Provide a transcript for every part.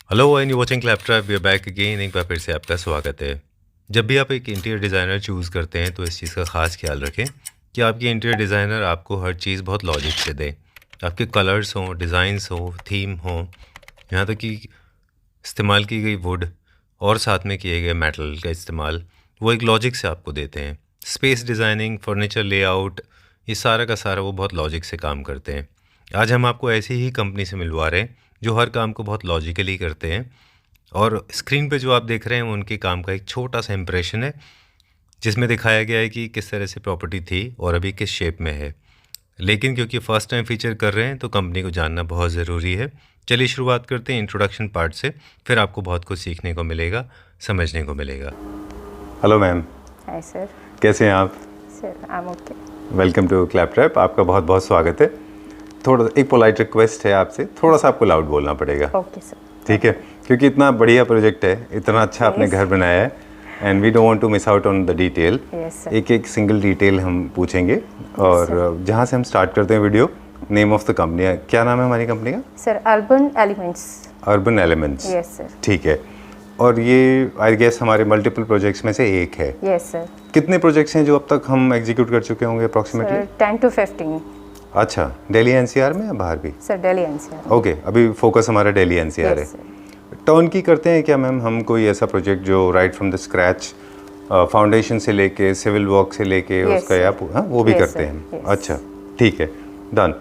Hello and you watching Claptrap, we are back again. एक बार फिर से आपका स्वागत है। जब भी आप एक इंटीरियर डिज़ाइनर चूज़ करते हैं तो इस चीज़ का ख़ास ख्याल रखें कि आपकी इंटीरियर डिज़ाइनर आपको हर चीज़ बहुत लॉजिक से दे। आपके कलर्स हों, डिज़ाइंस हो, थीम हो, यहाँ तक कि इस्तेमाल की गई वुड और साथ में किए गए मेटल का इस्तेमाल, वो एक लॉजिक से आपको देते हैं। स्पेस डिज़ाइनिंग, फर्नीचर लेआउट, ये सारा का सारा वो बहुत लॉजिक से काम करते हैं। आज हम आपको ऐसी ही कंपनी से मिलवा रहे हैं जो हर काम को बहुत लॉजिकली करते हैं। और स्क्रीन पे जो आप देख रहे हैं वो उनके काम का एक छोटा सा इम्प्रेशन है, जिसमें दिखाया गया है कि किस तरह से प्रॉपर्टी थी और अभी किस शेप में है। लेकिन क्योंकि फ़र्स्ट टाइम फीचर कर रहे हैं तो कंपनी को जानना बहुत ज़रूरी है। चलिए शुरुआत करते हैं इंट्रोडक्शन पार्ट से, फिर आपको बहुत कुछ सीखने को मिलेगा, समझने को मिलेगा। Hello ma'am. Hi sir. कैसे हैं आप? Sir I am okay. Welcome to Claptrap, आपका बहुत बहुत स्वागत है। थोड़ा एक पोलाइट रिक्वेस्ट है आपसे, थोड़ा सा आपको लाउड बोलना पड़ेगा। Okay sir. ठीक है, क्योंकि इतना बढ़िया प्रोजेक्ट है, इतना अच्छा आपने घर बनाया है and we don't want to miss out on the detail. एक एक सिंगल डिटेल हम पूछेंगे और जहाँ से हम स्टार्ट करते हैं video, name of the company, क्या नाम है हमारी कंपनी का? Sir urban elements. Urban elements, yes sir. ठीक है। और ये आई गेस हमारे मल्टीपल प्रोजेक्ट्स में से एक है। Yes sir. कितने प्रोजेक्ट्स हैं जो अब तक हम एग्जीक्यूट कर चुके होंगे अप्रॉक्सीमेटली? 10 to 15। अच्छा, दिल्ली एनसीआर में या बाहर भी? Sir Delhi NCR. ओके, अभी फोकस हमारा दिल्ली एनसीआर है। टर्न की करते हैं क्या मैम हम कोई ऐसा प्रोजेक्ट जो right from the scratch, foundation से लेके सिविल वर्क से लेके उसका या वो भी करते हैं? अच्छा, ठीक है, डन।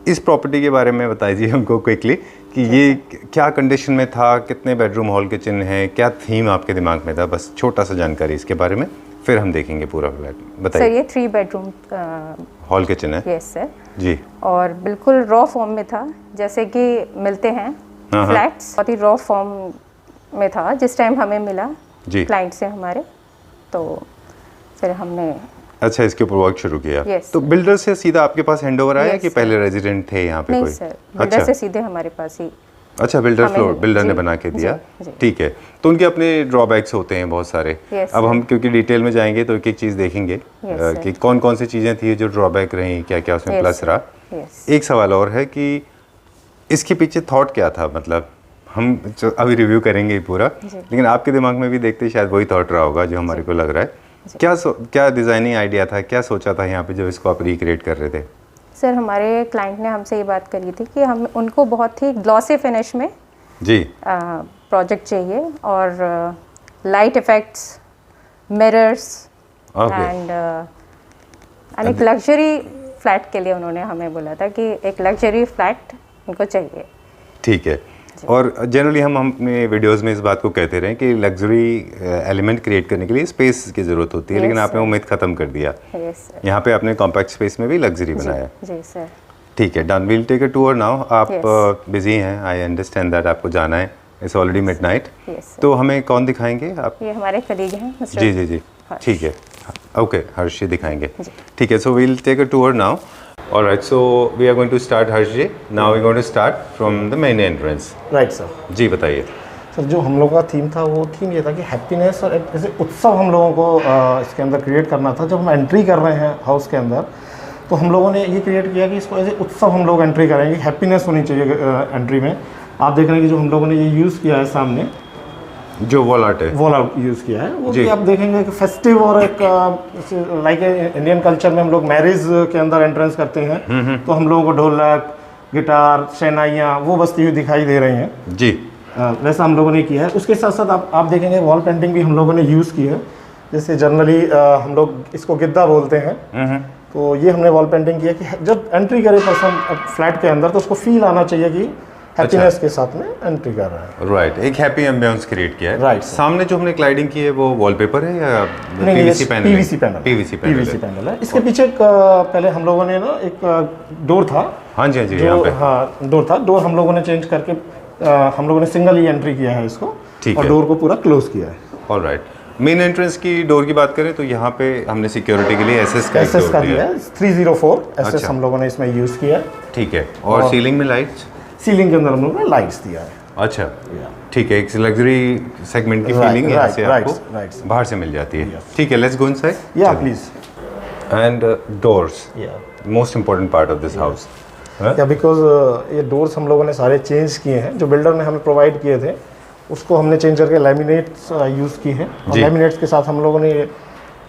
इस प्रॉपर्टी के बारे में बताइए हमको क्विकली कि ये क्या कंडीशन में था, कितने बेडरूम हॉल किचन है, क्या थीम आपके दिमाग में था? बस छोटा सा जानकारी इसके बारे में, फिर हम देखेंगे पूरा फ्लैट। बताइए। सर ये 3 बेडरूम हॉल किचन है? यस सर जी। और बिल्कुल रॉ फॉर्म में था, जैसे कि मिलते हैं फ्लैट्स, बहुत ही रॉ फॉर्म में था जिस टाइम हमें मिला जी क्लाइंट से हमारे, तो फिर हमने अच्छा इसके ऊपर वर्क शुरू किया। yes, तो बिल्डर से सीधा आपके पास हैंडओवर आया कि पहले रेजिडेंट थे यहाँ पे? नहीं कोई सर, बिल्डर से सीधे हमारे पास ही। अच्छा, बिल्डर ने बना के दिया, ठीक है। तो उनके अपने ड्रॉबैक्स होते हैं बहुत सारे। अब हम क्योंकि डिटेल में जाएंगे तो एक एक चीज़ देखेंगे कि कौन कौन सी चीज़ें थी जो ड्रॉबैक रही, क्या क्या उसमें प्लस रहा। एक सवाल और है कि इसके पीछे थॉट क्या था, मतलब हम अभी रिव्यू करेंगे पूरा, लेकिन आपके दिमाग में भी देखते शायद वही थॉट रहा होगा जो हमारे को लग रहा है। क्या डिज़ाइनिंग आइडिया था, क्या सोचा था यहाँ पे जो इसको आप रिक्रिएट कर रहे थे? सर हमारे क्लाइंट ने हमसे ये बात करी थी कि हम उनको बहुत ही ग्लॉसी फिनिश में जी प्रोजेक्ट चाहिए और लाइट इफेक्ट्स, मिरर्स एंड एक लग्जरी फ्लैट के लिए उन्होंने हमें बोला था कि एक लग्जरी फ्लैट उनको चाहिए। ठीक है। और जनरली हम अपने वीडियोस में इस बात को कहते रहे कि लग्जरी एलिमेंट क्रिएट करने के लिए स्पेस की ज़रूरत होती है, लेकिन आपने वो मिथ ख़त्म कर दिया। यहाँ पे आपने कॉम्पैक्ट स्पेस में भी लग्जरी बनाया। जी सर। ठीक है, done. Will take a tour now. आप बिजी हैं, आई अंडरस्टैंड दैट, आपको जाना है, इट्स ऑलरेडी मिडनाइट। तो हमें कौन दिखाएंगे आप? ये हमारे कलीग हैं मिस्टर। जी जी जी, ठीक है, ओके, हर्ष जी दिखाएंगे। ठीक है, so will take a tour now. Alright, so we are going to start, Harsh. Now we're going to start from the main entrance. Right, sir. जी बताइए। सर जो हम लोगों का थीम था वो थीम ये था कि हैप्पीनेस और एक ऐसे उत्सव हम लोगों को इसके अंदर क्रिएट करना था। जब हम एंट्री कर रहे हैं हाउस के अंदर तो हम लोगों ने ये क्रिएट किया कि इसको ऐसे उत्सव हम लोग एंट्री करेंगे, हैप्पीनेस होनी चाहिए एंट्री में। आप देख रहे हैं कि जो हम लोगों ने ये यूज़ किया है सामने, जो वॉल आर्ट यूज़ किया है, वो भी आप देखेंगे कि फेस्टिव और एक लाइक इंडियन कल्चर में हम लोग मैरिज के अंदर एंट्रेंस करते हैं तो हम लोगों को ढोलक, गिटार, शहनाइयाँ वो बजती हुई दिखाई दे रही हैं जी। वैसा हम लोगों ने किया है। उसके साथ साथ आप देखेंगे वॉल पेंटिंग भी हम लोगों ने यूज़ की है। जैसे जनरली हम लोग इसको गिद्दा बोलते हैं, तो ये हमने वॉल पेंटिंग किया कि जब एंट्री करे पर्सन फ्लैट के अंदर तो उसको फील आना चाहिए कि हैप्पीनेस के साथ में एंट्री कर रहा है। राइट, एक हैप्पी एम्बियंस क्रिएट किया है। राइट। सामने जो हमने क्लाइडिंग की है वो वॉलपेपर है या पीवीसी पैनल है। इसके पीछे पहले हम लोगों ने ना एक डोर था। हाँ जी, हाँ जी, यहाँ पे हाँ डोर था। डोर हम लोगों ने चेंज करके हम लोगों ने सिंगल ही एंट्री किया है इसको और डोर को पूरा क्लोज किया है। ऑलराइट। मेन एंट्रेंस की डोर की बात करें तो यहाँ पे हमने सिक्योरिटी के लिए एसएस का दिया है। 304 एसएस हम लोगों ने इसमें यूज़ किया है। ठीक है। और सीलिंग में लाइट्स? सीलिंग के अंदर हम लोगों ने लाइट्स दिया है। अच्छा, ठीक है, एक लग्जरी सेगमेंट की फीलिंग यहाँ से आपको बाहर से मिल जाती है। ठीक है, लेट्स गो इनसाइड। या please. And doors, most important part of this house. या बिकॉज ये डोर्स हम लोगों ने सारे चेंज किए हैं, जो बिल्डर ने हमें प्रोवाइड किए थे उसको हमने चेंज करके लैमिनेट्स यूज़ की हैं। और लैमिनेट्स के साथ हम लोगों ने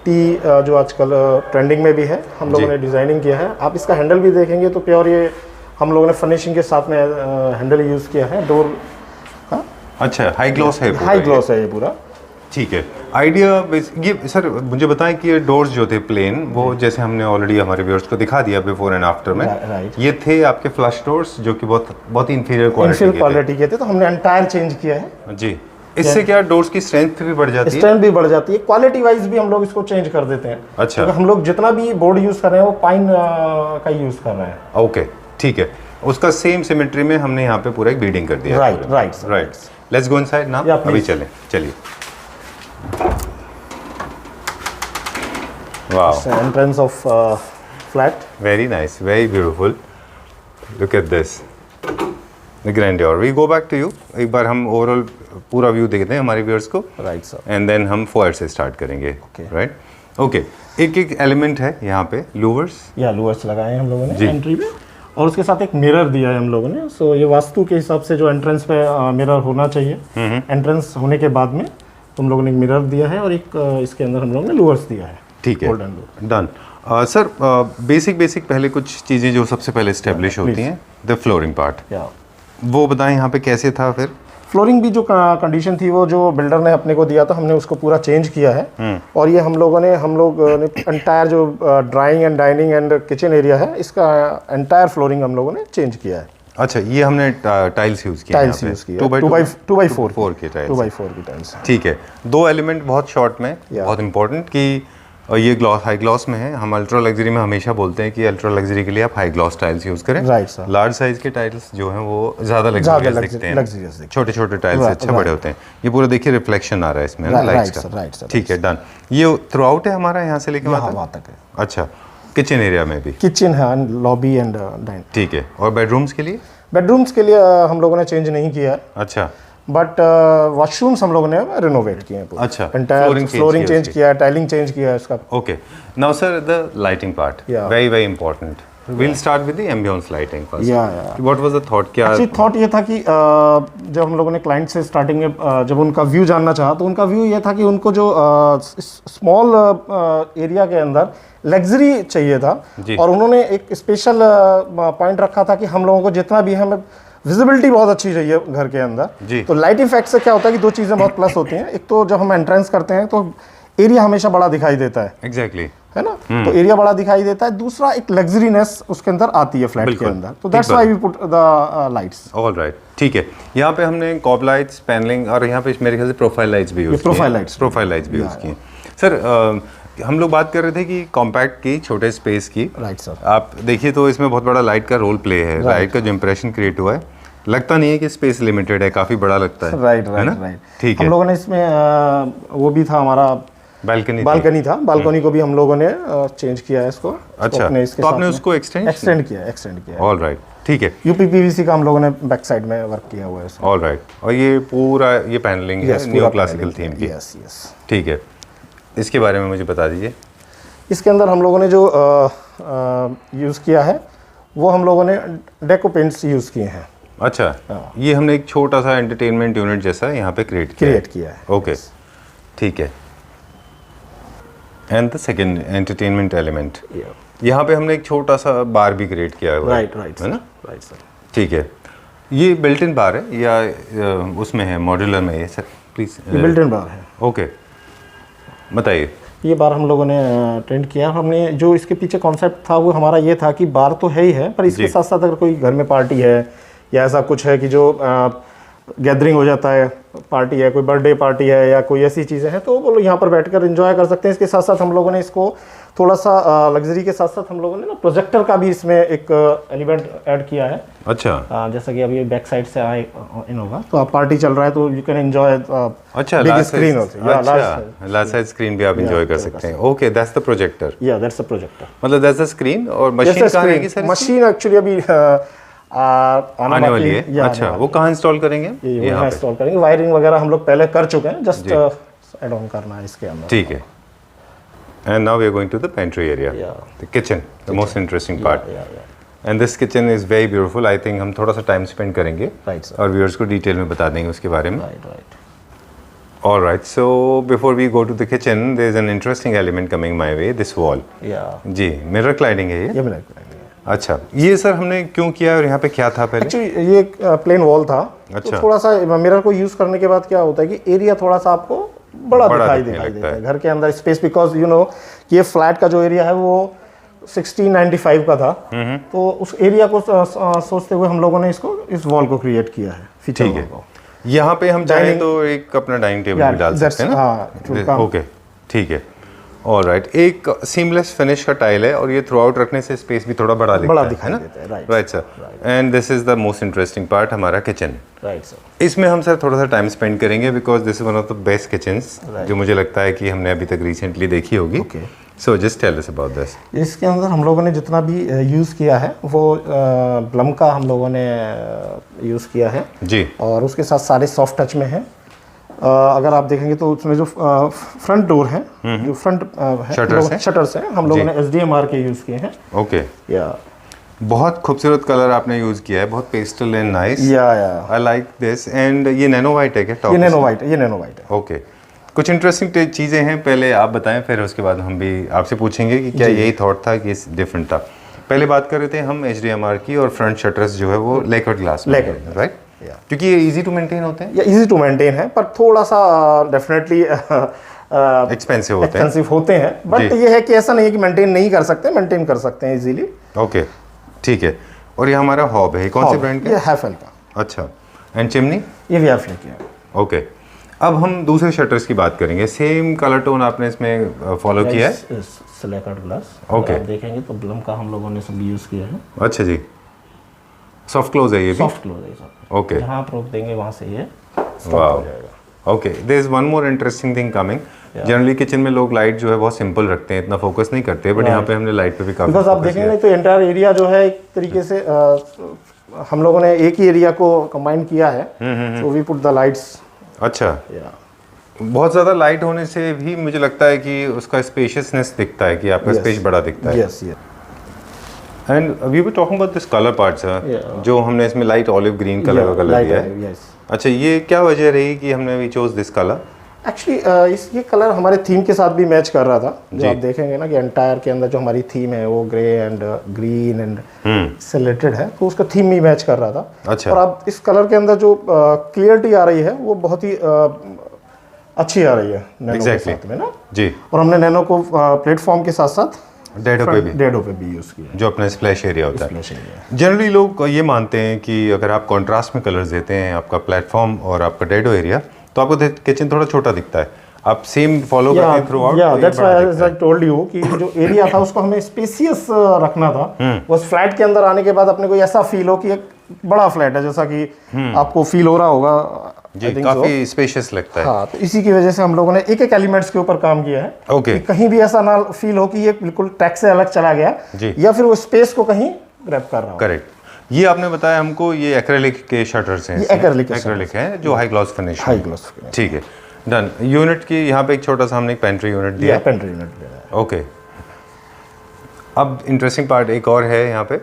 टी जो आजकल ट्रेंडिंग में भी है, हम लोगों ने डिज़ाइनिंग किया है। आप इसका हैंडल भी देखेंगे तो प्योर ये हम लोगों ने फिनिशिंग के साथ में हैंडल यूज़ किया है डोर का। अच्छा, हाई ग्लॉस है, हाई ग्लॉस है ये पूरा। ठीक है। आइडिया ये सर मुझे बताएं कि ये डोर्स जो थे प्लेन, वो जैसे हमने ऑलरेडी हमारे व्यूअर्स को दिखा दिया बिफोर एंड आफ्टर में, राइट। ये थे आपके फ्लश डोर्स जो कि बहुत इंफीरियर क्वालिटी के थे, तो हमने एंटायर चेंज किया है जी। इससे क्या डोर्स की स्ट्रेंथ भी बढ़ जाती है? स्ट्रेंथ भी बढ़ जाती है, क्वालिटी वाइज भी हम लोग इसको चेंज कर देते हैं। अच्छा, तो हम लोग जितना भी बोर्ड यूज़ कर रहे हैं वो पाइन का यूज़ कर रहे हैं। ओके, ठीक है। उसका सेम सिमेट्री में हमने यहाँ पे पूरा एक बीडिंग कर दिया। Right. Let's go inside now. अभी चलिए। Wow, entrance of flat, very nice, very beautiful. Look at this, the grandeur. We go back to you. एक बार हम ओवरऑल पूरा व्यू देखते हैं हमारे व्यूअर्स को। Right sir. एंड देन हम फोयर से स्टार्ट करेंगे। Right, okay. एक एक एलिमेंट है यहाँ पे, लूवर्स। या लूवर्स लगाए हैं हम लोगों ने एंट्री पे, और उसके साथ एक मिरर दिया है हम लोगों ने। सो ये वास्तु के हिसाब से जो एंट्रेंस पे मिरर होना चाहिए, एंट्रेंस होने के बाद में हम लोगों ने एक मिरर दिया है और एक इसके अंदर हम लोगों ने लूवर्स दिया है। ठीक है, डन। सर बेसिक पहले कुछ चीज़ें जो सबसे पहले इस्टेब्लिश होती हैं, द फ्लोरिंग पार्ट, वो बताएं यहाँ पे कैसे था। फिर फ्लोरिंग भी जो कंडीशन थी वो जो बिल्डर ने अपने को दिया था, हमने उसको पूरा चेंज किया है। और ये हम लोग ने एंटायर जो drawing and dining and kitchen area है, इसका एंटायर फ्लोरिंग हम लोगों ने चेंज किया है। अच्छा, ये हमने टाइल्स यूज़ किया, 2x4 की टाइल्स। ठीक है। दो एलिमेंट बहुत शॉर्ट में बहुत इंपॉर्टेंट कि ये ग्लॉस हाई ग्लॉस में है। हम अल्ट्रा लग्जरी में हमेशा बोलते हैं कि अल्ट्रा लग्जरी के लिए आप हाई ग्लॉस टाइल्स यूज़ करें। Right sir. लार्ज साइज के टाइल्स जो हैं वो ज़्यादा लग्जरियस दिखते हैं, छोटे टाइल्स से अच्छा बड़े होते हैं। ये पूरा देखिए रिफ्लेक्शन आ रहा है इसमें लाइट्स का। ठीक है, डन। ये थ्रू आउट है हमारा, यहाँ से लेके वहाँ तक है। अच्छा, किचन एरिया में भी किचन है, लॉबी एंड डाइनिंग। ठीक है। और बेडरूम्स के लिए? बेडरूम्स के लिए हम लोगों ने चेंज नहीं किया है। अच्छा, बट वॉशरूम्स हम लोगों ने रिनोवेट किए हैं। अच्छा, फ्लोरिंग चेंज किया है, टाइलिंग चेंज किया है इसका। Okay, now sir the lighting part, very important. We'll start with the ambience lighting first. What was the thought? क्या थॉट ये था कि जब हम लोगों ने क्लाइंट से स्टार्टिंग में जब उनका व्यू जानना चाहा, तो उनका व्यू ये था कि उनको जो स्मॉल एरिया के अंदर लग्जरी चाहिए था। और उन्होंने एक स्पेशल पॉइंट रखा था कि हम लोगों को जितना भी हमें विजिबिलिटी बहुत अच्छी चाहिए घर के अंदर। तो लाइट इफेक्ट से क्या होता है कि दो चीज़ें बहुत प्लस होती हैं। एक तो जब हम एंट्रेंस करते हैं तो एरिया हमेशा बड़ा दिखाई देता है। एग्जैक्टली, है ना। तो एरिया बड़ा दिखाई देता है। दूसरा, एक लग्जरीनेस उसके अंदर आती है फ्लैट के अंदर। तो that's why we put the lights. All right, ठीक है। यहाँ पे हमने कॉब लाइट्स, पैनलिंग, और यहाँ पे मेरे ख्याल से प्रोफाइल लाइट्स भी यूज़ की हैं। सर हम लोग बात कर रहे थे कि कॉम्पैक्ट की, छोटे स्पेस की। Right sir. आप देखिए तो इसमें बहुत बड़ा लाइट का रोल प्ले है। लाइट का जो इंप्रेशन क्रिएट हुआ है, लगता नहीं है कि स्पेस लिमिटेड है, काफ़ी बड़ा लगता है। राइट। ठीक है। हम लोगों ने इसमें वो भी था हमारा बालकनी था। बालकनी को भी हम लोगों ने चेंज किया है इसको। अच्छा, तो आपने उसको एक्सटेंड किया। ऑल राइट, ठीक है। यूपीपीवीसी का हम लोगों ने बैक साइड में वर्क किया हुआ है। All right. और ये पूरा ये पैनलिंग है न्यू क्लासिकल थीम की। यस। ठीक है, इसके बारे में मुझे बता दीजिए। इसके अंदर हम लोगों ने जो यूज़ किया है वो हम लोगों ने डेको पेंट्स यूज़ किए हैं। अच्छा, ये हमने एक छोटा सा एंटरटेनमेंट यूनिट जैसा यहाँ पे क्रिएट किया है। ओके, ठीक है। And the second entertainment element, यहाँ पे हमने एक छोटा सा बार भी क्रिएट किया हुआ है। राइट है ना। Right sir. ठीक है। ये बिल्ट इन बार है या उसमें है, मॉड्यूलर में है? Sir please. ये बिल्ट इन बार है। ओके, बताइए। ये बार हम लोगों ने ट्रेंड किया। हमने जो इसके पीछे कॉन्सेप्ट था वो हमारा ये था कि बार तो है ही है, पर इसके साथ साथ अगर कोई घर में पार्टी है या ऐसा कुछ है कि जो गैदरिंग हो जाता है, पार्टी है, कोई बर्थडे पार्टी है या कोई ऐसी चीज़ें हैं, तो वो लोग यहाँ पर बैठकर एंजॉय कर सकते हैं। इसके साथ साथ हम लोगों ने इसको थोड़ा सा लग्जरी के साथ साथ हम लोगों ने ना प्रोजेक्टर का भी इसमें एक एलिमेंट ऐड किया है। अच्छा, जैसा कि अभी बैक साइड से आए इन होगा, तो आप पार्टी चल रहा है तो यू कैन एंजॉय। अच्छा, बिग स्क्रीन होती है। लार्ज साइज स्क्रीन भी आप एंजॉय कर सकते हैं। Okay, that's the projector. या दैट्स द प्रोजेक्टर, मतलब दैट्स द स्क्रीन। और मशीन कहाँ रहेगी सर? मशीन एक्चुअली अभी आने वाली है। अच्छा, वो कहाँ इंस्टॉल करेंगे? यहाँ इंस्टॉल करेंगे। वायरिंग वगैरह हम लोग पहले कर चुके हैं, जस्ट ऐड ऑन करना है इसके अंदर। ठीक है। And now we are going to the pantry area, the kitchen, the most interesting part. And this kitchen is very beautiful. I think हम थोड़ा सा टाइम स्पेंड करेंगे राइट सर, और व्यूअर्स को डिटेल में बता देंगे उसके बारे में। Right. All right, so before we go to the kitchen, there is an interesting element coming my way, this wall. या जी, मिरर क्लाइडिंग है ये? मिला अच्छा, ये सर हमने क्यों किया और यहाँ पे क्या था पहले? एक्चुअली ये प्लेन वॉल था। अच्छा। तो थोड़ा सा मिरर को यूज करने के बाद क्या होता है कि एरिया थोड़ा सा आपको बड़ा दिखाई दिखने लगता देता है। है घर के अंदर स्पेस, बिकॉज यू नो कि ये फ्लैट का जो एरिया है वो 1695 का था। तो उस एरिया को सोचते हुए हम लोगों ने इसको इस वॉल को क्रिएट किया है, फीचर ठीक है। वॉल को। यहाँ पे हम चाहें Dining- तो एक अपना डाइनिंग टेबल Yeah, भी डाल सकते हैं ना? हाँ, it will come. ओके, ठीक है। ऑलराइट, एक सीमलेस फिनिश का टाइल है और ये थ्रू आउट रखने से स्पेस भी थोड़ा बड़ा दिखाई ना? देता है, right. Right sir. And this is the most interesting part, हमारा किचन। Right sir. इसमें हम सर थोड़ा सा टाइम स्पेंड करेंगे because this is one of the best kitchens जो मुझे लगता है कि हमने अभी तक रिसेंटली देखी होगी। Okay. So just tell us about this. इसके अंदर हम लोगों ने जितना भी यूज़ किया है वो ब्लम का हम लोगों ने यूज़ किया है, जी, और उसके साथ सारे सॉफ्ट टच में है। अगर आप देखेंगे तो उसमें जो फ्रंट डोर है, जो फ्रंट शटर्स हैं, हम लोगों ने SDMR के यूज़ किए हैं। ओके। या बहुत खूबसूरत कलर आपने यूज किया है, बहुत पेस्टल एंड नाइस। या आई लाइक दिस। एंड ये नैनो वाइट है क्या टॉप? ये नैनो वाइट है। ओके, कुछ इंटरेस्टिंग चीज़ें हैं, पहले आप बताएं, फिर उसके बाद हम भी आपसे पूछेंगे कि क्या यही थॉट था कि डिफरेंट था। पहले बात कर रहे थे हम HDMR की, और फ्रंट शटर्स जो है वो लेकर्ड ग्लास में, राइट? क्योंकि ये इजी टू मेंटेन होते हैं। या इजी टू मेंटेन है, पर थोड़ा सा डेफिनेटली एक्सपेंसिव होते हैं, बट ये है कि ऐसा नहीं है कि मेंटेन नहीं कर सकते, मेंटेन कर सकते हैं इजीली। ओके, ठीक है। और ये हमारा हॉब है, कौन से ब्रांड का? ये हैफेल का। अच्छा। And chimney? ये भी हैफेल की है। ओके, अब हम दूसरे शटर्स की बात करेंगे। सेम कलर टोन आपने इसमें फॉलो किया है? Lacquered glass. ओके। आप देखेंगे तो ब्लम का हम लोगों ने सब यूज़ किया है। अच्छा जी, सॉफ्ट क्लोज है ये भी? सॉफ्ट क्लोज है सब। ओके, जहाँ आप रोक देंगे वहाँ से ये wow. Okay, there is one more interesting thing coming. Generally kitchen में लोग लाइट जो है बहुत सिंपल रखते हैं, इतना फोकस नहीं करते, बट यहाँ पे हमने लाइट पे भी काफी बिकॉज आप देखेंगे तो एंटायर एरिया जो है एक तरीके से हम लोगों ने एक ही एरिया को कंबाइन किया है, so we put the lights. अच्छा, बहुत ज़्यादा लाइट होने से भी मुझे लगता है कि उसका स्पेशियसनेस दिखता है, कि आपका स्पेस बड़ा दिखता है। Yes. And we were talking about this colour part sir, जो हमने इसमें लाइट ऑलिव ग्रीन कलर का कलर दिया है। अच्छा, ये क्या वजह रही कि हमने we chose this colour? Actually ये कलर हमारे थीम के साथ भी मैच कर रहा था। जो आप देखेंगे ना कि एंटायर के अंदर जो हमारी थीम है वो ग्रे एंड ग्रीन एंड से रिलेटेड है, तो उसका थीम भी मैच कर रहा था। अच्छा। और अब इस कलर के अंदर जो क्लियरिटी आ रही है वो बहुत ही अच्छी आ रही है नैनो के साथ में ना जी। और हमने नैनो को प्लेटफॉर्म के साथ साथ डेडो पे भी यूज़ किया, जो अपना स्प्लैश एरिया होता है। है। जनरली लोग ये मानते हैं कि अगर आप कॉन्ट्रास्ट में कलर्स देते हैं, आपका प्लेटफॉर्म और आपका डेडो एरिया, तो आपको किचन थोड़ा छोटा दिखता है। आप सेम फॉलो करते हैं थ्रू आउट। या that's why I told you कि जो एरिया था उसको हमें स्पेसियस रखना था। बस फ्लैट के अंदर आने के बाद अपने को ऐसा फील हो कि एक बड़ा फ्लैट है, जैसा कि आपको फील हो रहा होगा जी, काफी स्पेशियस लगता है। हाँ, तो इसी की वजह से हम लोगों ने एक एक एलिमेंट्स के ऊपर काम किया है। ओके। कहीं भी ऐसा ना फील हो कि ये बिल्कुल टैक्स से अलग चला गया जी, या फिर वो स्पेस को कहीं ग्रैब कर रहा हो। करेक्ट। ये आपने बताया हमको, ये एक्रेलिक के शटर्स हैं। एक्रेलिक है जो high gloss finish. High gloss. ठीक है, डन। यूनिट की यहाँ पे एक छोटा सा हमने एक पेंट्री यूनिट दिया। पेंट्री यूनिट दिया। ओके, अब इंटरेस्टिंग पार्ट एक और है यहाँ पे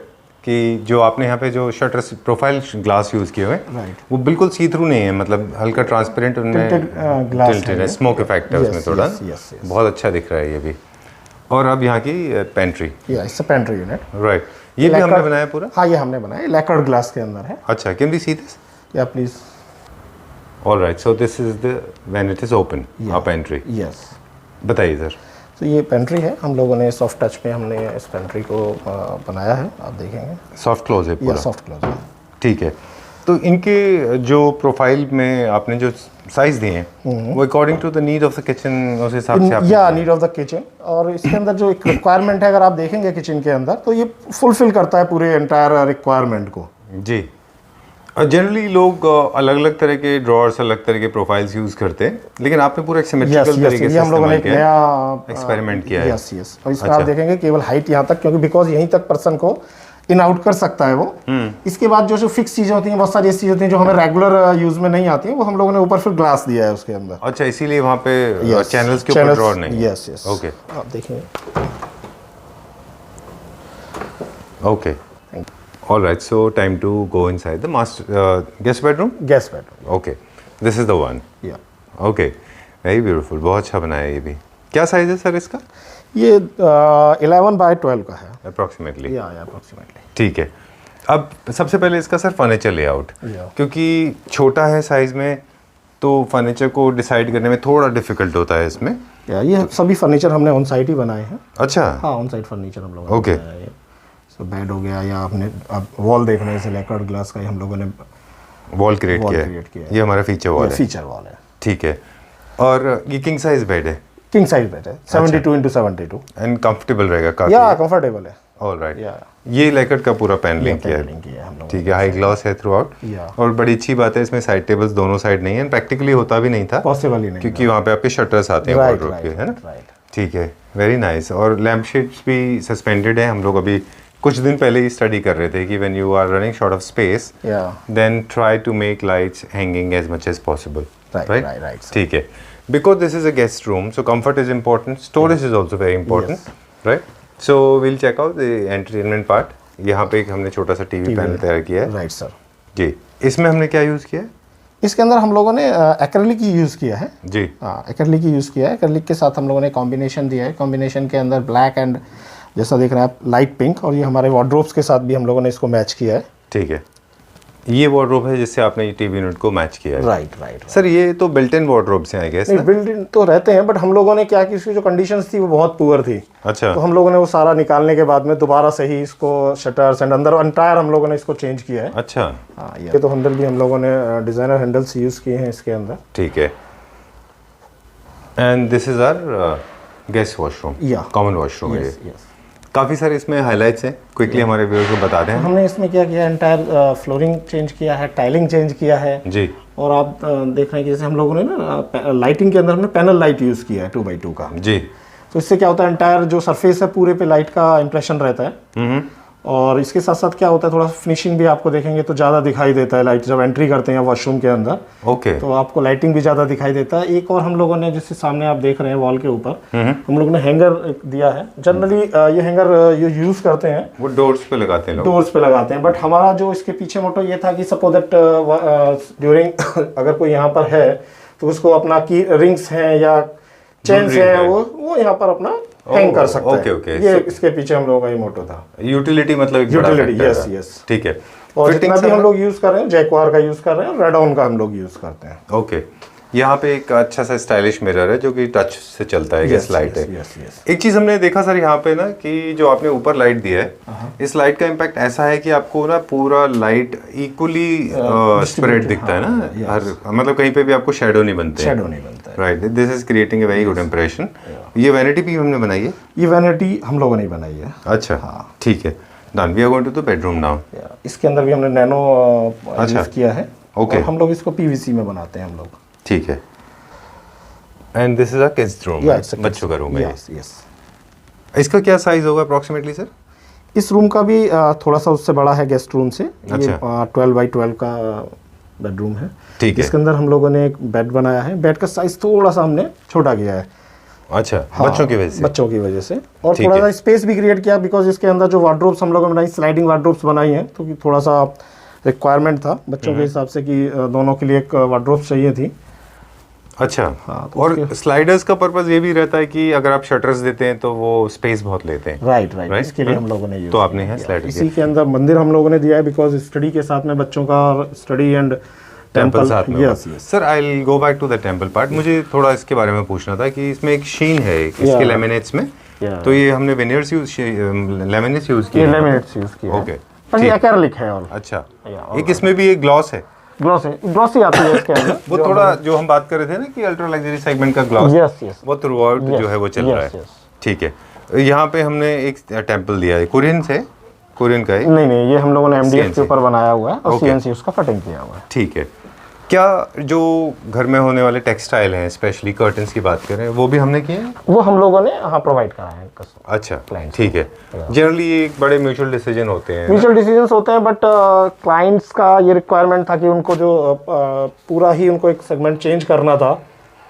कि जो आपने यहाँ पे जो शटर्स प्रोफाइल ग्लास यूज़ किए हुए हैं, वो बिल्कुल सी थ्रू नहीं है, मतलब हल्का ट्रांसपेरेंट उनमें टिल्टेड है, स्मोक इफेक्ट है उसमें थोड़ा, बहुत अच्छा दिख रहा है ये भी। और अब यहाँ की पेंट्री, पेंट्री यूनिट, राइट, ये भी हमने बनाया पूरा? हाँ, ये हमने बनाया, लैकर्ड ग्लास के अंदर है। अच्छा, कैन वी सी दिस? या please. Alright, so this is the when it is open a pantry. Yes, बताइए सर। तो ये पेंट्री है, हम लोगों ने सॉफ्ट टच में हमने इस पेंट्री को बनाया है, आप देखेंगे। सॉफ्ट क्लोज है पूरा? सॉफ्ट क्लोज है। ठीक है, तो इनके जो प्रोफाइल में आपने जो साइज दिए हैं वो according to the need of the kitchen, उस हिसाब से आप नीड ऑफ द किचन, और इसके अंदर जो एक रिक्वायरमेंट है, अगर आप देखेंगे किचन के अंदर, तो ये फुलफिल करता है पूरे एंटायर रिक्वायरमेंट को। जी। और जनरली लोग अलग अलग तरह के ड्रॉर्स, अलग तरह के प्रोफाइल्स यूज करते हैं, लेकिन आपने पूरा एक सिमेट्रिकल तरीके से हम लोगों ने एक नया एक्सपेरिमेंट किया है। यस। और इसमें आप देखेंगे केवल हाइट यहाँ तक, क्योंकि बिकॉज यहीं तक पर्सन को इन आउट कर सकता है वो। इसके बाद जो फिक्स चीजें होती हैं, बहुत सारी ऐसी चीजें होती हैं जो हमें रेगुलर यूज में नहीं आती हैं, वो हम लोगों ने ऊपर फिर ग्लास दिया है उसके अंदर। अच्छा, इसीलिए वहाँ पे चैनल्स के ऊपर ड्रॉर नहीं? यस। ओके, आप देखेंगे। Okay, All right, so time to go inside the master guest bedroom. Guest bedroom. Okay, this is the one. या Okay, very beautiful. बहुत अच्छा बनाया ये भी। क्या साइज है सर इसका? ये 11/12 का है। Approximately. या अप्रोक्सीमेटली। ठीक है। अब सबसे पहले इसका सर फर्नीचर लेआउट, Yeah. क्योंकि छोटा है साइज में तो फर्नीचर को डिसाइड करने में थोड़ा डिफिकल्ट होता है इसमें। या ये सभी फर्नीचर हमने ऑन साइट ही बनाए हैं। अच्छा। हाँ, ऑन साइट फर्नीचर हम लोगों ने Okay. बनाया है। सो बेड हो गया, या आपने अब वॉल देखने से लैकर्ड ग्लास का ही हम लोगों ने वॉल क्रिएट Wall किया create किया है। है। ये हमारा फीचर वॉल है। फीचर वॉल है। ठीक है। और ये किंग साइज बेड है किंग साइज बेड है, 72x72। एंड कंफर्टेबल रहेगा काफी। या कंफर्टेबल है। ऑलराइट। या ये लैकर्ड का पूरा पैनलिंग किया पैनलिंग है। किया है हम लोगों ठीक है, हाई ग्लॉस है थ्रू आउट। Yeah. और बड़ी अच्छी बात है इसमें साइड टेबल्स दोनों साइड नहीं है, प्रैक्टिकली होता भी नहीं था पॉसिबल ही नहीं। क्योंकि वहाँ पे आपके शटर्स आते हैं राइट वार्डरोब के, है ना। राइट। ठीक है, वेरी नाइस। और लैम्प शेड्स भी सस्पेंडेड है। हम लोग अभी कुछ दिन पहले ही स्टडी कर रहे थे कि when you are running short of space या then try to make lights hanging as much as possible. right, sir. ठीक है, because this is a guest room so comfort is important, storage is also very important, right. So will check out the entertainment part. यहाँ पे एक हमने छोटा सा TV panel तैयार किया है। Right sir. जी, इसमें हमने क्या यूज़ किया है? इसके अंदर हम लोगों ने एक्रेलिक की यूज़ किया है। जी। हाँ, एक्रेलिक की यूज़ किया है। एक्रेलिक के साथ हम लोगों ने कॉम्बिनेशन दिया है। कॉम्बिनेशन के अंदर ब्लैक एंड जैसा देख रहे हैं आप लाइट पिंक, और ये हमारे वार्डरोब्स के साथ भी हम लोगों ने इसको मैच किया है। ठीक है, ये वार्डरोब है जिससे आपने ये टीवी यूनिट को मैच किया है। राइट। सर ये तो बिल्ट इन वार्डरोब्स हैं आई गेस नहीं, ना? बिल्ट इन तो रहते हैं, बट हम लोगों ने क्या कि इसकी जो कंडीशंस थी वो बहुत पुअर थी। अच्छा। तो हम लोगों ने वो सारा निकालने के बाद में दोबारा से ही इसको शटर्स एंड अंदर एंटायर हम लोगों ने इसको चेंज किया है। अच्छा। हाँ, ये तो हैंडल भी हम लोगों ने डिज़ाइनर हैंडल्स यूज़ किए हैं इसके अंदर। ठीक है। And this is our guest washroom, Yeah. Common washroom है। यस। काफ़ी सारे इसमें हाइलाइट्स हैं, क्विकली हमारे व्यूअर्स को बता दें। हमने इसमें क्या किया, एंटायर फ्लोरिंग चेंज किया है, टाइलिंग चेंज किया है। जी। और आप देख रहे हैं कि जैसे हम लोगों ने ना लाइटिंग के अंदर हमने पैनल लाइट यूज़ किया है 2x2 का। जी। तो इससे क्या होता है, एंटायर जो सरफेस है पूरे पे लाइट का इंप्रेशन रहता है। और इसके साथ साथ क्या होता है, थोड़ा फिनिशिंग भी आपको देखेंगे तो ज़्यादा दिखाई देता है लाइट जब एंट्री करते हैं वॉशरूम के अंदर। ओके। तो आपको लाइटिंग भी ज़्यादा दिखाई देता है। एक और हम लोगों ने जिससे सामने आप देख रहे हैं वॉल के ऊपर हम लोगों ने हैंगर दिया है। जनरली ये हैंगर यूज़ करते हैं, वो डोर्स पे लगाते हैं लोग। डोर्स पे लगाते हैं, बट हमारा जो इसके पीछे मोटो ये था कि सपोज दैट ड्यूरिंग अगर कोई यहाँ पर है तो उसको अपना की रिंग्स हैं या चेन्स Jewelry हैं है। वो यहाँ पर अपना हैंग कर सकते हैं। ओके। ये इसके पीछे हम लोगों का ये मोटो था। यूटिलिटी मतलब एक बड़ा यूटिलिटी, factor यस है। यस। ठीक है। और Fittings जितना भी हम हमारा- लोग यूज़ कर रहे हैं, जैक्वार का यूज़ कर रहे हैं, रेडॉन का हम लोग यूज़ करते हैं। ओके। यहाँ पे एक अच्छा सा स्टाइलिश मिरर है जो कि टच से चलता है, गैस लाइट है। Yes yes. एक चीज हमने देखा सर यहाँ पे ना कि जो आपने ऊपर लाइट दिया है, इस लाइट का इम्पैक्ट ऐसा है कि आपको ना पूरा लाइट इक्वली स्प्रेड दिखता है ना, हर मतलब कहीं पे भी आपको शेडो नहीं बनते। शेडो नहीं बनता है। Right, this is creating a very good impression. ये वैनिटी भी हमने बनाई है। ये वैनिटी हम लोगों ने बनाई है। अच्छा, ठीक है। Done, we are going to the bedroom now. इसके अंदर भी हमने नैनो अच्छा। यूज़ किया है। ओके। और हम लोग इसको पीवीसी में बनाते हैं हम लोग। ठीक है। And this is a kids room, या इट्स बच्चों का रूम है। Yes yes. इसका क्या साइज होगा अप्रोक्सीमेटली सर? इस रूम का भी थोड़ा सा उससे बड़ा है गेस्ट रूम से। ये अच्छा। 12x12 का बेडरूम है। ठीक है। इसके अंदर हम लोगों ने एक बेड बनाया है। बेड का साइज थोड़ा सा हमने छोटा किया है। अच्छा, हाँ, बच्चों की वजह से। बच्चों की वजह से। और ठीक थोड़ा है। सा स्पेस भी क्रिएट किया बिकॉज इसके अंदर जो वार्डरोब्स हम लोगों ने बनाई, स्लाइडिंग वार्डरोब्स बनाई हैं, तो कि थोड़ा सा रिक्वायरमेंट था बच्चों के हिसाब से कि दोनों के लिए एक वार्डरोब चाहिए थी। अच्छा। हाँ, तो और स्लाइडर्स का पर्पस ये भी रहता है कि अगर आप शटर्स देते हैं तो वो स्पेस बहुत लेते हैं। Right Right? इसके लिए हम लोगों ने use तो आपने किया। यहाँ स्लाइडर इसी के अंदर मंदिर हम लोगों ने दिया है बिकॉज स्टडी के साथ में बच्चों का स्टडी एंड टेम्पल साथ में। Yes yes. Sir I will go back to the temple part. मुझे थोड़ा इसके बारे में पूछना था कि इसमें एक शीन है इसके Yeah. लेमिनेट्स में। Yeah. तो ये हमने वेनियर्स यूज लेमिनेट्स यूज किए ये हैं। लेमिनेट्स यूज किया है। ओके, पर ये एक्रेलिक है। और अच्छा। Yeah, एक इसमें भी एक ग्लॉस है। ग्लॉसी आती है इसके अंदर। वो थोड़ा जो हम बात कर रहे थे ना कि अल्ट्रा लग्जरी सेगमेंट का ग्लॉस, यस यस। वो थ्रू आउट जो है वो चल रहा है। ठीक है। यहाँ पे हमने एक टेम्पल दिया है, कोरियन से, कोरियन का है। नहीं, ये हम लोगों ने एमडीएफ CNC के ऊपर बनाया हुआ है और Okay. सीएनसी उसका कटिंग किया हुआ है। ठीक है। क्या जो घर में होने वाले टेक्सटाइल हैं, स्पेशली कर्टन्स की बात करें, वो भी हमने किए हैं? वो हम लोगों ने हाँ प्रोवाइड कराया है। अच्छा, Clients ठीक है। जनरली ये एक बड़े म्यूचुअल डिसीजन होते हैं। म्यूचुअल डिसीजंस होते हैं, बट क्लाइंट्स का ये रिक्वायरमेंट था कि उनको जो पूरा ही उनको एक सेगमेंट चेंज करना था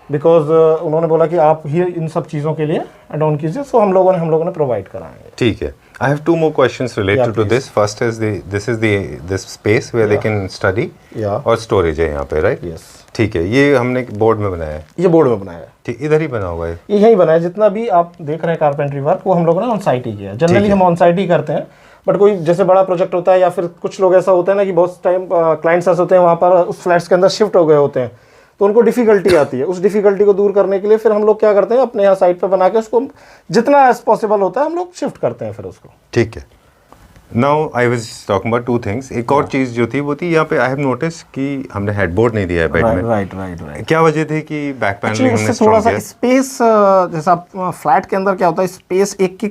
बिकॉज उन्होंने बोला कि आप ही इन सब चीज़ों के लिए एड ऑन कीजिए। सो हम लोगों ने प्रोवाइड कराएंगे। ठीक है। I have two more questions related Yeah, to please. this. First is this space where they can study. Yeah. और storage है यहाँ पे, right? Yes. ठीक है, ये हमने बोर्ड में बनाया है। ये बोर्ड में बनाया है, ठीक, इधर ही बना हुआ है। ये यहीं बना है। जितना भी आप देख रहे हैं कारपेंट्री वर्क वो हम लोगों ने ऑन साइट ही किया है। जनरली हम ऑन साइट ही करते हैं, बट कोई जैसे बड़ा प्रोजेक्ट होता है या फिर कुछ लोग ऐसा होता है ना कि बहुत टाइम क्लाइंट्स ऐसे होते हैं वहाँ पर उस फ्लैट्स के अंदर शिफ्ट हो गए होते हैं, तो उनको डिफिकल्टी आती है। उस डिफिकल्टी को दूर करने के लिए फिर हम लोग क्या करते हैं, अपने यहाँ साइट पे बना के उसको जितना एज पॉसिबल होता है हम लोग शिफ्ट करते हैं फिर उसको। ठीक है। Now I was talking about two things. एक और चीज़ जो थी वो थी यहाँ पे आई हैव नोटिस कि हमने हेडबोर्ड नहीं दिया है बेड में। राइट। क्या वजह थी कि बैक पैनलिंग हमने इससे थोड़ा स्ट्रॉन्ग सा किया? स्पेस, जैसा फ्लैट के अंदर क्या होता है, स्पेस एक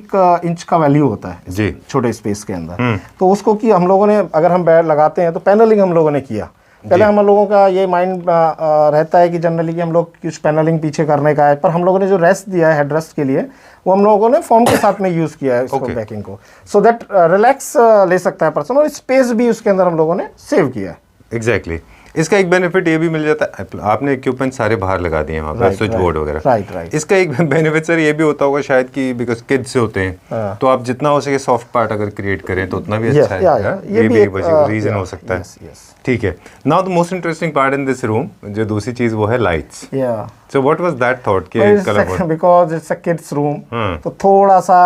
इंच का वैल्यू होता है जी। छोटे स्पेस के अंदर। तो उसको कि हम लोगों ने अगर हम बेड लगाते हैं तो पैनलिंग हम लोगों ने किया। पहले हम लोगों का ये माइंड रहता है कि जनरली कि हम लोग कुछ पैनलिंग पीछे करने का है, पर हम लोगों ने जो रेस्ट दिया है हेड रेस्ट के लिए वो हम लोगों ने फॉर्म के साथ में यूज़ किया है इसको, बैकिंग को, सो दैट रिलैक्स ले सकता है पर्सन, और स्पेस भी उसके अंदर हम लोगों ने सेव किया है। एग्जैक्टली। इसका एक बेनिफिट ये भी मिल जाता है, आपने इक्विपमेंट सारे बाहर लगा दिए वहाँ पर, स्विच बोर्ड वगैरह। राइट। इसका एक बेनिफिट सर ये भी होता होगा शायद कि बिकॉज किड्स होते हैं तो आप जितना हो सके सॉफ्ट पार्ट अगर क्रिएट करें तो उतना भी अच्छा है। ये भी एक रीजन हो सकता है। ठीक है। Now the most interesting part in this room, जो दूसरी चीज वो है lights. So what was that thought कि colour, because it's a kids room, तो थोड़ा सा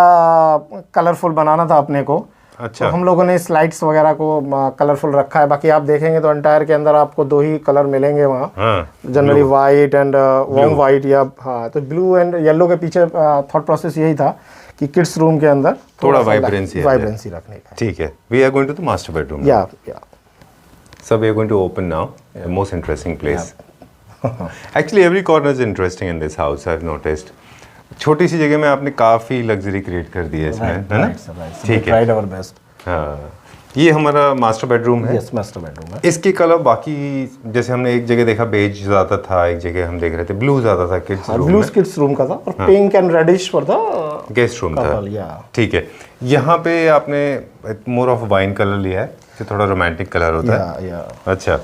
कलरफुल बनाना था अपने को। अच्छा। तो हम लोगों ने इस लाइट्स वगैरह को कलरफुल रखा है। बाकी आप देखेंगे तो एंटायर के अंदर आपको दो ही कलर मिलेंगे वहाँ, generally white and warm white, या हाँ तो ब्लू एंड येलो के पीछे थॉट प्रोसेस यही था कि किड्स रूम के अंदर थोड़ा वाइब्रेंसी रखने का। ठीक है। We are going to the master bedroom. या So we are going to open now the most interesting place. Actually, every corner is interesting in this house. I've noticed. छोटी सी जगह में आपने काफी लग्जरी क्रिएट कर दी है इसमें, है ना? ठीक है। Tried our best. हाँ, ये हमारा मास्टर बेडरूम है। यस, मास्टर बेडरूम है। इसके कलर बाकी जैसे हमने एक जगह देखा बेज ज्यादा था, एक जगह हम देख रहे थे ब्लू ज्यादा था किड्स रूम में। ब्लू किड्स रूम का था और pink and reddish for the guest room था। ठीक है। यहाँ पे आपने मोर ऑफ वाइन कलर लिया है, जो थोड़ा रोमांटिक कलर होता है। अच्छा,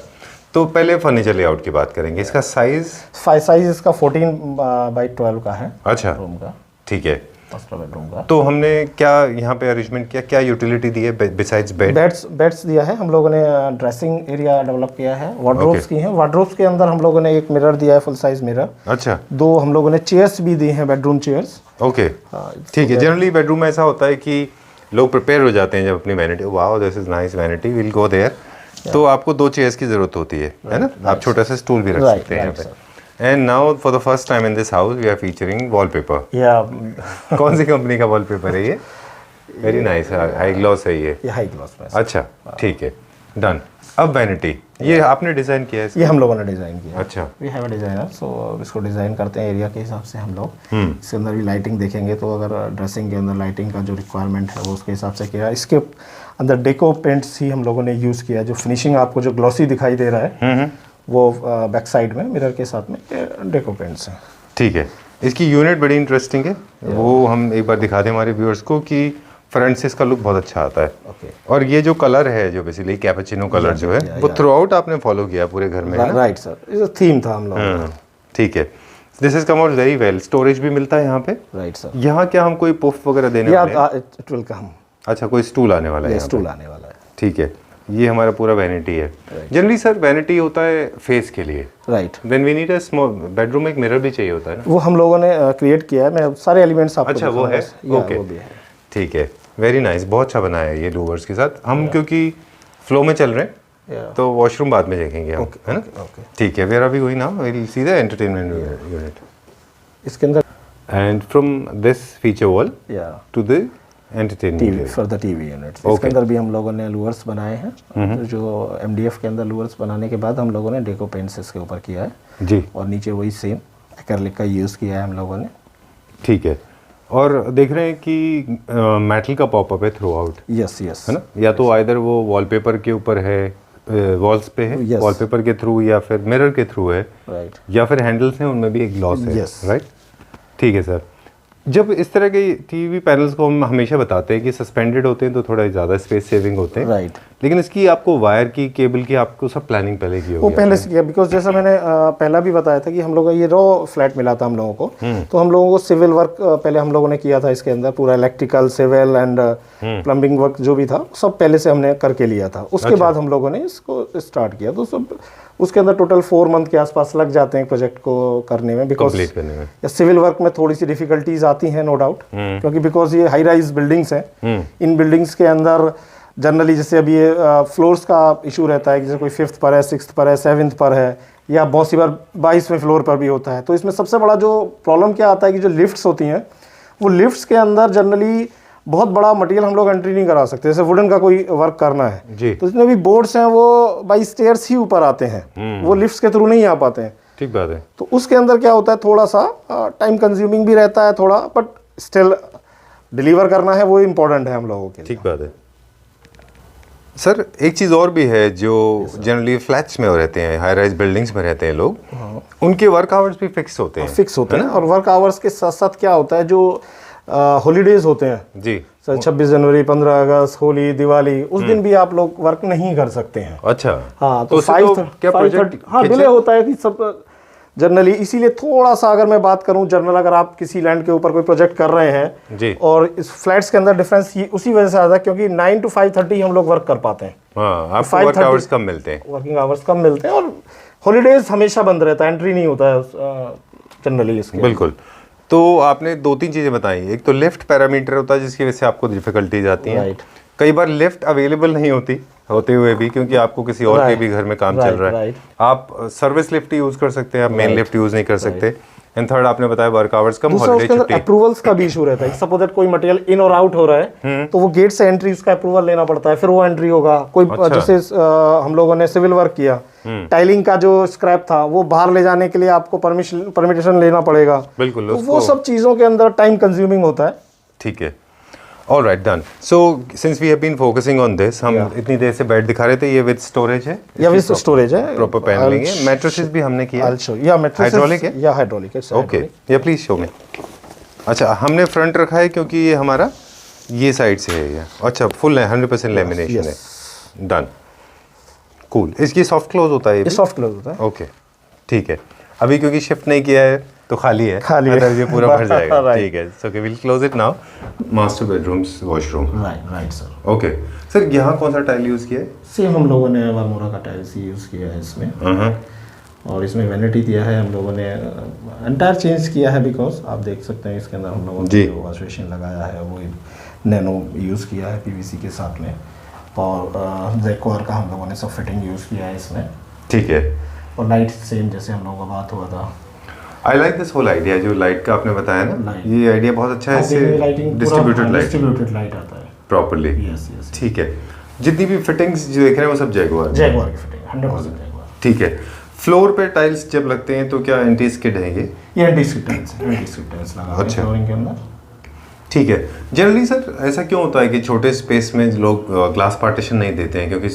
तो पहले फर्नीचर लेआउट की बात करेंगे। इसका साइज इसका 14x12 का है। अच्छा, रूम का। ठीक है। मास्टर बेडरूम का। तो हमने क्या यहाँ पे अरेंजमेंट किया, क्या यूटिलिटी दी है बिसाइड्स बेड? बेड्स दिया है हम लोगों ने, ड्रेसिंग एरिया डेवलप किया है, वार्डरोब्स की हैं। वार्डरोब्स के अंदर हम लोगों ने एक मिरर दिया है, फुल साइज मिरर। अच्छा। दो हम लोगों ने चेयर्स भी दी हैं, बेडरूम चेयर्स। ओके, ठीक है। जनरली बेडरूम में ऐसा होता है कि लोग प्रिपेयर हो जाते हैं जब अपनी vanity, wow this is nice vanity, will go there, तो आपको दो चेयर्स की जरूरत होती है ना? आप छोटा सा स्टूल भी रख सकते हैं यहाँ पे। And now for the first time in this house we are featuring wallpaper. कौन सी कंपनी का वॉलपेपर है ये? वेरी नाइस, हाई ग्लॉस है ये। हाई ग्लॉस में। अच्छा, ठीक है, डन। अब वैनिटी ये आपने डिजाइन किया है? ये हम लोगों ने डिजाइन किया। अच्छा। वी हैव अ डिजाइनर, सो इसको डिजाइन करते हैं एरिया के हिसाब से हम लोग। इसके अंदर भी लाइटिंग देखेंगे तो अगर ड्रेसिंग के अंदर लाइटिंग का जो रिक्वायरमेंट है वो उसके हिसाब से किया। इसके अंदर डेको पेंट्स ही हम लोगों ने यूज़ किया। जो फिनिशिंग आपको जो ग्लॉसी दिखाई दे रहा है वो बैक साइड में मिरर के साथ में डेको पेंट्स हैं। ठीक है। इसकी यूनिट बड़ी इंटरेस्टिंग है, वो हम एक बार दिखा दें हमारे व्यूअर्स को कि फ्रंट से इसका लुक बहुत अच्छा आता है। और ये जो कलर है, जो बेसिकली कैपुचिनो कलर जो है, वो थ्रू आउट आपने फॉलो किया पूरे घर में? राइट सर, इस थीम था हम लोग। ठीक है। This is come out very well. Storage भी मिलता है यहाँ पे? Right sir. यहाँ क्या हम कोई पुफ वगैरह देने वाले हैं? It will come. अच्छा, कोई स्टूल आने वाला है? स्टूल आने वाला है। ठीक है। ये हमारा पूरा वैनिटी है। जनरली सर वैनिटी होता है फेस के लिए। Right. Then we need a small bedroom में एक मिरर भी चाहिए होता है ना? वो हम लोगों ने क्रिएट किया है। मैं सारे एलिमेंट्स आपको अच्छा, वो है? ओके, ठीक है। वेरी नाइस, बहुत अच्छा बनाया है ये लूवर्स के साथ। हम क्योंकि फ्लो में चल रहे हैं तो वॉशरूम बाद में देखेंगे हम, है ना? ठीक है। Where are we going now? We will see the entertainment unit. इसके अंदर and from this feature wall to the entertainment TV, for the TV unit. इसके अंदर भी हम लोगों ने लूवर्स बनाए हैं। जो एमडीएफ के अंदर लूवर्स बनाने के बाद हम लोगों ने डेको पेंट्स इसके ऊपर किया है जी, और नीचे वही सेम एक्रिलिक का यूज़ किया है हम लोगों ने। ठीक है। और देख रहे हैं कि मेटल का पॉपअप है थ्रू आउट। यस, है ना? या तो आइदर वो वॉलपेपर के ऊपर है, वॉल्स पे है वॉलपेपर के थ्रू, या फिर मिरर के थ्रू है, राइट, या फिर हैंडल्स हैं उनमें भी एक ग्लॉस है, राइट? ठीक है सर। जब इस तरह के टीवी पैनल्स को हम हमेशा बताते हैं कि सस्पेंडेड होते हैं तो थोड़ा ज़्यादा स्पेस सेविंग होते हैं, राइट, लेकिन इसकी आपको वायर की, केबल की, आपको सब प्लानिंग पहले की वो होगी पहले से किया, बिकॉज जैसा मैंने पहला भी बताया था कि हम लोग का ये रॉ फ्लैट मिला था हम लोगों को, तो हम लोगों को सिविल वर्क पहले हम लोगों ने किया था इसके अंदर, पूरा electrical, civil and plumbing work जो भी था सब पहले से हमने करके लिया था। उसके बाद हम लोगों ने इसको स्टार्ट किया, तो सब उसके अंदर टोटल 4 मंथ के आसपास लग जाते हैं प्रोजेक्ट को करने में, बिकॉज कंप्लीट करने में। सिविल वर्क में थोड़ी सी डिफिकल्टीज आती हैं नो डाउट, क्योंकि बिकॉज ये हाई राइज बिल्डिंग्स हैं, इन बिल्डिंग्स के अंदर जनरली जैसे अभी ये फ्लोर्स का इशू रहता है, जैसे कोई 5th पर है, 6th पर है, 7th पर है, या बहुत सी बार 22वें फ्लोर पर भी होता है। तो इसमें सबसे बड़ा जो प्रॉब्लम क्या आता है कि जो लिफ्ट्स होती हैं, वो लिफ्ट्स के अंदर जनरली बहुत बड़ा मटेरियल हम लोग एंट्री नहीं करा सकते, जैसे वुडन का कोई वर्क करना है जी, तो जितने भी बोर्ड्स हैं वो बाई स्टेयर्स ही ऊपर आते हैं, वो लिफ्ट्स के थ्रू नहीं आ पाते हैं। ठीक बात है। तो उसके अंदर क्या होता है, थोड़ा सा टाइम कंज्यूमिंग भी रहता है थोड़ा, बट स्टिल डिलीवर करना है वो इम्पोर्टेंट है हम लोगों के लिए। ठीक बात है। सर एक चीज़ और भी है, जो जनरली फ्लैट्स में रहते हैं, हाई राइज बिल्डिंग्स में रहते हैं लोग, उनके वर्क आवर्स भी फिक्स होते हैं। फिक्स होते हैं, और वर्क आवर्स के साथ साथ क्या होता है, जो हॉलीडेज होते हैं जी, सर 26 जनवरी, 15 अगस्त, होली, दिवाली, उस दिन भी आप लोग वर्क नहीं कर सकते हैं। अच्छा, हाँ, तो तो उससे 5 तो क्या प्रोजेक्ट हाँ डिले होता है कि सब जनरली, इसीलिए थोड़ा सा अगर मैं बात करूं जनरल, अगर आप किसी लैंड के ऊपर कोई प्रोजेक्ट कर रहे हैं जी, और इस फ्लैट्स के अंदर डिफरेंस उसी वजह से आता है क्योंकि 9 to 5:30 हम लोग वर्क कर पाते हैं। हाँ, आपको वर्क 5:30 आवर्स कम मिलते हैं, वर्किंग आवर्स कम मिलते हैं, और हॉलीडेज हमेशा बंद रहता है, एंट्री नहीं होता है जनरली इसके। बिल्कुल। तो आपने 2-3 चीज़ें बताई, एक तो लिफ्ट पैरामीटर होता है जिसकी वजह से आपको डिफिकल्टीज आती हैं, Right. कई बार लिफ्ट अवेलेबल नहीं होते हुए भी, क्योंकि आपको किसी और के भी घर में काम चल रहा है, आप सर्विस लिफ्ट यूज़ कर सकते हैं, आप मेन लिफ्ट यूज़ नहीं कर सकते। एंड थर्ड आपने बताया वर्क आवर्स कम, दूसरा हॉलिडे उसके अंदर छुट्टी। अप्रूवल्स का भी इशू रहता है, सपोज दैट कोई मटेरियल इन और आउट हो रहा है तो वो गेट से एंट्री उसका अप्रूवल लेना पड़ता है, फिर वो एंट्री होगा। कोई जैसे हम लोगों ने सिविल वर्क किया, टाइलिंग का जो स्क्रैप था वो बाहर ले जाने के लिए आपको परमिशन लेना पड़ेगा। बिल्कुल, तो वो सब चीज़ों के अंदर टाइम कंज्यूमिंग होता है। ठीक है, all right, done. So since we have been focusing on this, हम इतनी देर से बेड दिखा रहे थे, ये विद स्टोरेज है या विद स्टोरेज है, प्रॉपर पैनलिंग है, मैट्रेसेस भी हमने किया, या मैट्रेसेस हाइड्रोलिक है या हाइड्रोलिक है। ओके, या प्लीज शो में। अच्छा, हमने फ्रंट रखा है क्योंकि ये हमारा ये साइड से है ये। अच्छा, फुल है, 100% लेमिनेशन है, डन, कूल। इसकी सॉफ्ट क्लोज होता है, ये सॉफ्ट क्लोज होता है। ओके, ठीक है। अभी क्योंकि शिफ्ट नहीं किया है तो खाली है, खाली है, ये पूरा भर जाएगा। Right. ठीक है, so will close it now. Master bedrooms, washroom, right sir. Okay. Sir यहाँ कौन सा टाइल यूज़ किया है? सेम हम लोगों ने वालमोरा का टाइल्स ही यूज़ किया है इसमें, और इसमें वैनिटी दिया है हम लोगों ने, एंटायर चेंज किया है, बिकॉज आप देख सकते हैं इसके अंदर हम लोगों ने जो वॉश बेसिन लगाया है वो नैनो यूज़ किया है पीवीसी के साथ में, और जैक्वार का हम लोगों ने सब फिटिंग यूज़ किया है इसमें। ठीक है, और लाइट सेम जैसे हम लोगों का बात हुआ था। I like this whole idea, जो लाइट का आपने बताया ना, ये आइडिया बहुत अच्छा है। इससे डिस्ट्रीब्यूटेड लाइट आता है प्रॉपर्ली। यस। ठीक है, जितनी भी फिटिंग्स जो देख रहे हैं वो सब जैगुआर की फिटिंग 100% जैगुआर। ठीक है। फ्लोर पे टाइल्स जब लगते हैं तो क्या एंटी स्किड है ये एंटी स्किड टाइल्स लगा अच्छा, फ्लोरिंग के अंदर। ठीक है। जनरली सर ऐसा क्यों होता है कि छोटे स्पेस में लोग ग्लास पार्टीशन नहीं देते हैं? क्योंकि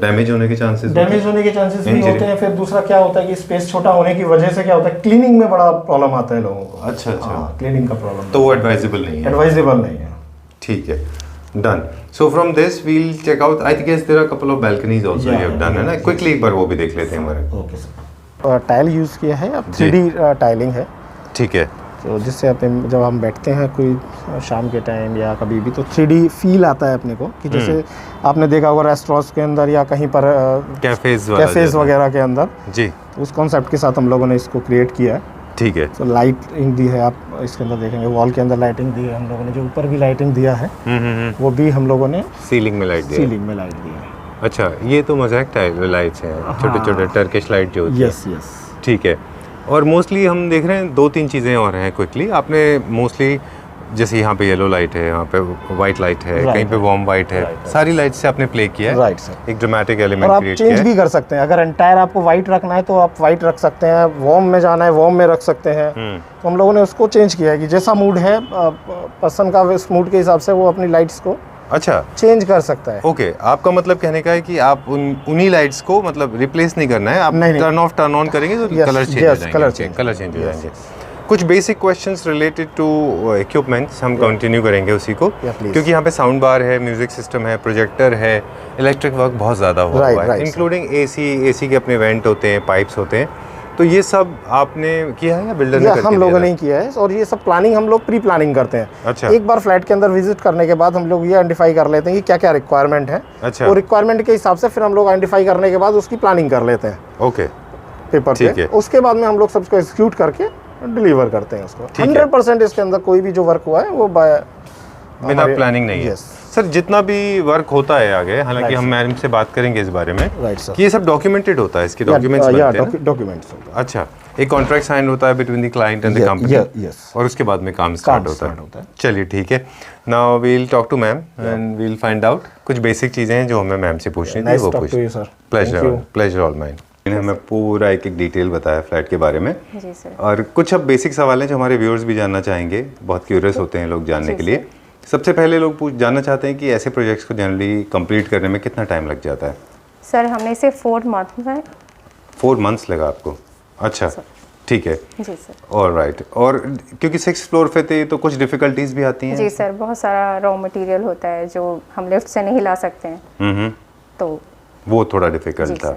डैमेज होने के चांसेस भी होते हैं। फिर दूसरा क्या होता है कि स्पेस छोटा होने की वजह से क्या होता है, क्लीनिंग में बड़ा प्रॉब्लम आता है लोगों को। अच्छा, क्लीनिंग का प्रॉब्लम, तो वो एडवाइजेबल नहीं है। ठीक है, done. So from this we'll check out, I guess there are couple of balconies also you have done, है ना? क्विकली एक बार वो भी देख लेते हैं हमारे। Okay sir. टाइल यूज़ किया है, अब 3D टाइलिंग है। ठीक है, तो जिससे जब हम बैठते हैं कोई शाम के टाइम या कभी भी, तो 3D फील आता है अपने को, कि जैसे आपने देखा होगा रेस्टोरेंट्स के अंदर या कहीं पर कैफेज वगैरह के अंदर जी, उस कॉन्सेप्ट के साथ हम लोगों ने इसको क्रिएट किया है। ठीक है। तो लाइटिंग दी है, आप इसके अंदर देखेंगे वॉल के अंदर लाइटिंग दी है हम लोगों ने, जो ऊपर भी लाइटिंग दिया है वो भी हम लोगों ने सीलिंग में लाइट दी है। अच्छा, ये तो मोज़ेक टाइल लाइट्स हैं, छोटे छोटे टर्किश लाइट जो होती है। यस। ठीक है। और मोस्टली हम देख रहे हैं 2-3 चीज़ें और हैं क्विकली। आपने मोस्टली जैसे यहाँ पे येलो लाइट है, यहाँ पे वाइट लाइट है, कहीं पे वार्म वाइट है, सारी लाइट से आपने प्ले किया है। Right sir. एक ड्रामेटिक एलिमेंट क्रिएट किया है। आप चेंज भी कर सकते हैं, अगर एंटायर आपको वाइट रखना है तो आप वाइट रख सकते हैं, वार्म में जाना है वार्म में रख सकते हैं। तो हम लोगों ने उसको चेंज किया है कि जैसा मूड है पर्सन का, उस मूड के हिसाब से वो अपनी लाइट्स को अच्छा चेंज कर सकता है। ओके, आपका मतलब कहने का है कि आप उन्हीं लाइट्स को मतलब रिप्लेस नहीं करना है, आप टर्न ऑफ टर्न ऑन करेंगे तो कलर चेंज हो जाएंगे। कुछ basic questions related to equipments हम कंटिन्यू करेंगे उसी को, please. क्योंकि यहाँ पे साउंड बार है, म्यूजिक सिस्टम है, प्रोजेक्टर है, इलेक्ट्रिक वर्क बहुत ज़्यादा हुआ Right, है, right, इंक्लूडिंग एसी के अपने वेंट होते हैं, पाइप्स होते हैं। तो ये सब आपने किया है या बिल्डर ने ये करके हम लोगों दिया ने ही किया है, और ये सब प्लानिंग हम लोग प्री प्लानिंग करते हैं। अच्छा। एक बार फ्लैट के अंदर विजिट करने के बाद हम लोग ये आइडेंटिफाई कर लेते हैं कि क्या क्या रिक्वायरमेंट है। अच्छा। और रिक्वायरमेंट के हिसाब से फिर हम लोग आइडेंटिफाई करने के बाद उसकी प्लानिंग कर लेते हैं ओके, पेपर ठीक पे। है। उसके बाद में हम लोग सबको एग्जीक्यूट करके डिलीवर करते हैं उसको। है। 100% इसके अंदर कोई भी जो वर्क हुआ है वो बिना प्लानिंग नहीं है। Yes. सर जितना भी वर्क होता है आगे, हालांकि Right, हम मैडम से बात करेंगे इस बारे में, राइट सर। कि ये सब डॉक्यूमेंटेड होता है, इसके डॉक्यूमेंट्स बनते हैं ना? डॉक्यूमेंट्स। अच्छा, एक कॉन्ट्रैक्ट साइन होता है between the client and the company, yes. और उसके बाद में काम स्टार्ट होता है। चलिए ठीक है, now we will talk to ma'am and we will find out कुछ बेसिक चीज़ें हैं जो हमें मैम से पूछनी थी, वो पूछ। Pleasure all mine. इन्हें हमें पूरा एक एक डिटेल बताया फ्लैट के बारे में। जी सर। और कुछ अब बेसिक सवाल हैं जो हमारे व्यूअर्स भी जानना चाहेंगे, बहुत क्यूरियस होते हैं लोग जानने के लिए। सबसे पहले लोग जानना चाहते हैं कि ऐसे प्रोजेक्ट्स को जनरली कंप्लीट करने में कितना टाइम लग जाता है? सर हमें से 4 मंथ में। 4 मंथ्स लगा आपको? अच्छा, ठीक है जी सर। और राइट, और क्योंकि 6th फ्लोर पे थे तो कुछ डिफ़िकल्टीज भी आती हैं? जी सर, बहुत सारा रॉ मटेरियल होता है जो हम लिफ्ट से नहीं ला सकते हैं, तो वो थोड़ा डिफ़िकल्ट था।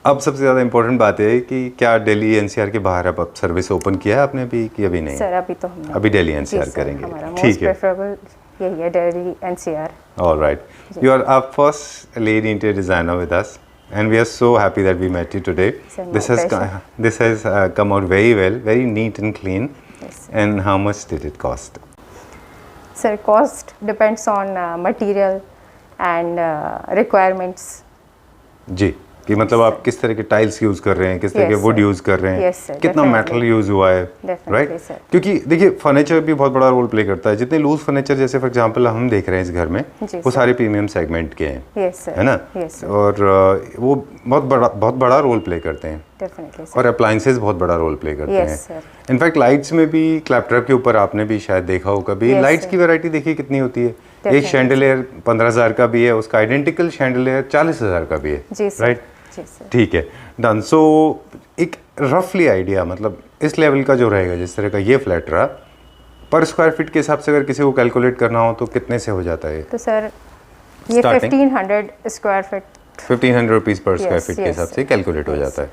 अब सबसे ज़्यादा इम्पोर्टेंट बात है कि क्या दिल्ली एनसीआर के बाहर अब सर्विस ओपन किया है आपने भी कि अभी नहीं? सर अभी तो हमने अभी दिल्ली एनसीआर करेंगे, ठीक है। प्रेफरेबल यही है, Delhi NCR. All right. You are our first lady interior designer with us, and we are so happy that we met you today. Sir, my This has pleasure. this has come out very well, very neat and clean. Yes, sir. And how much did it cost? Sir, cost depends on material and requirements. जी, कि मतलब आप किस तरह के tiles use कर रहे हैं, किस तरह के Yes, वुड sir. यूज़ कर रहे हैं, Yes, sir, कितना definitely. मेटल यूज़ हुआ है, Definitely, राइट? sir. क्योंकि देखिए फर्नीचर भी बहुत बड़ा रोल प्ले करता है। जितने लूज फर्नीचर जैसे फॉर एग्जांपल हम देख रहे हैं इस घर में, जी, वो sir. सारे प्रीमियम सेगमेंट के हैं, Yes, sir. है ना? Yes, sir. और वो बहुत बड़ा रोल प्ले करते हैं। Definitely, sir. और अप्लाइंसेस बहुत बड़ा रोल प्ले करते Yes, हैं। sir. इनफैक्ट लाइट्स में भी क्लैपट्रैप के ऊपर आपने भी शायद देखा हो कभी, Yes, लाइट्स sir. की वैरायटी देखिए कितनी होती है। एक Definitely. शैंडलियर 15,000 का भी है, उसका आइडेंटिकल शैंडलियर 40,000 का भी है, जी सर। राइट? जी सर। ठीक है, डन। सो एक रफली आइडिया, मतलब इस लेवल का जो रहेगा, जिस तरह का ये फ्लैट रहा, पर स्क्वायर फीट के हिसाब से अगर किसी को कैलकुलेट करना हो तो कितने से हो जाता है? तो सर ये Starting? 1500 square feet. 1500 रुपीज़ पर स्क्वायर Yes, फीट के yes, हिसाब से sir. कैलकुलेट हो Yes. जाता है।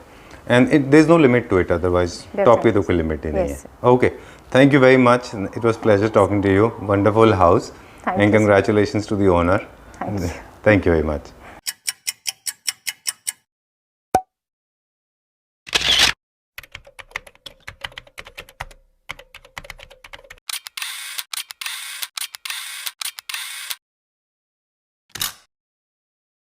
And there is no limit to it, otherwise top पे तो कोई लिमिट ही नहीं Yes, है। Okay, thank you very much, it was pleasure talking to you, wonderful house, Thank and you, sir. Congratulations to the owner. Thank you. Thank you very much.